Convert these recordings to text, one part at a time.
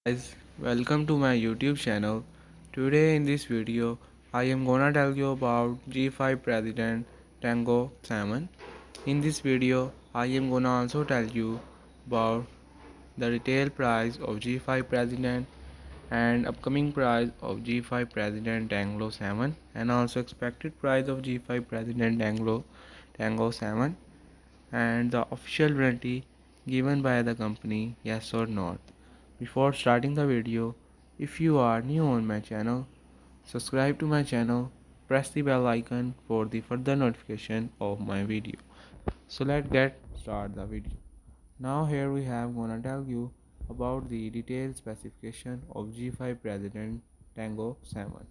Guys, welcome to my YouTube channel. Today in this video, I am gonna tell you about G5 President Tango Salmon. In this video, I am gonna also tell you about the retail price of G5 President and upcoming price of G5 President Tango Salmon and also expected price of G5 President Tango Salmon and the official warranty given by the company, yes or not. Before starting the video, if you are new on my channel, subscribe to my channel, press the bell icon for the further notification of my video. So let's get start the video. Now here we have gonna tell you about the detailed specification of G5 President Tango 7.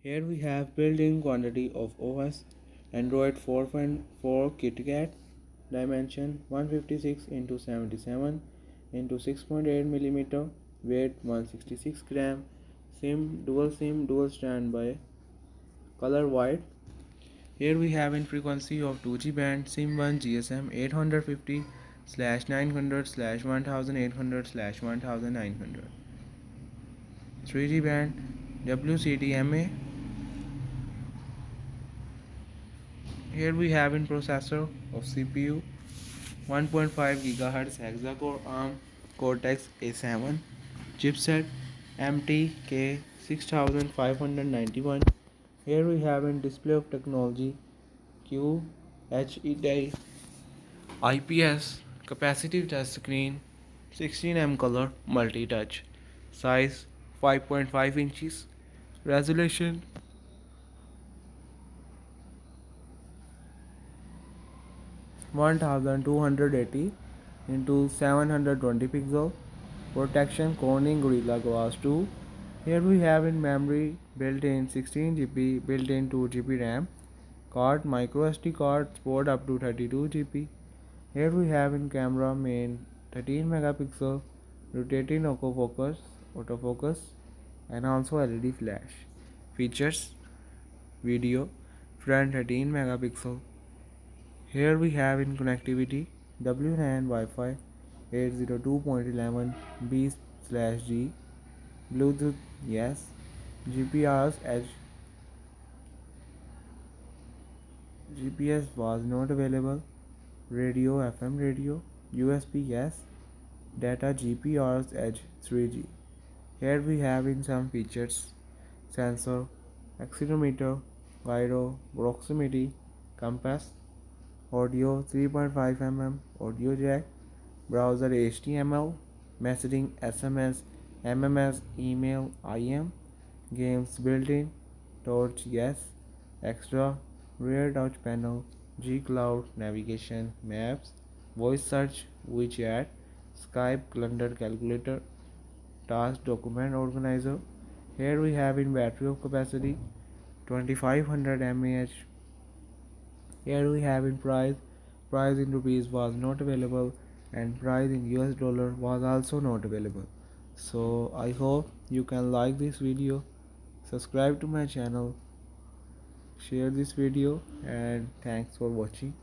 Here we have built-in quantity of OS Android 4.4 KitKat, dimension 156 into 77 into 6.8 mm, weight 166 gram, SIM dual standby, color white. Here we have in frequency of 2G band SIM1 GSM 850/900/1800/1900. 3G band WCDMA. Here we have in processor of CPU 1.5 GHz hexa-core ARM Cortex A7 chipset MTK 6591. Here we have in display of technology QHD IPS capacitive touch screen 16 color multi-touch size 5.5 inches resolution 1280 into 720 pixel protection Corning Gorilla Glass 2. Here we have in memory built-in 16 GB, built-in 2 GB RAM, card micro SD card support up to 32 GB. Here we have in camera main 13 megapixel rotating autofocus and also LED flash. Features video front 13 megapixel. Here we have in connectivity WLAN Wi-Fi 802.11b/G, Bluetooth yes, GPS edge, GPS was not available, radio FM radio, USB yes, data GPRS edge 3G. Here we have in some features sensor, accelerometer, gyro, proximity, compass, audio 3.5 mm, audio jack, browser HTML, messaging SMS, MMS, email, IM, games built-in, torch yes, extra, rear touch panel, G Cloud, navigation, maps, voice search, WeChat, Skype, calendar calculator, task document organizer. Here we have in battery of capacity 2500 mAh. Here we have in price in rupees was not available and price in US dollar was also not available. So I hope you can like this video, subscribe to my channel, share this video, and thanks for watching.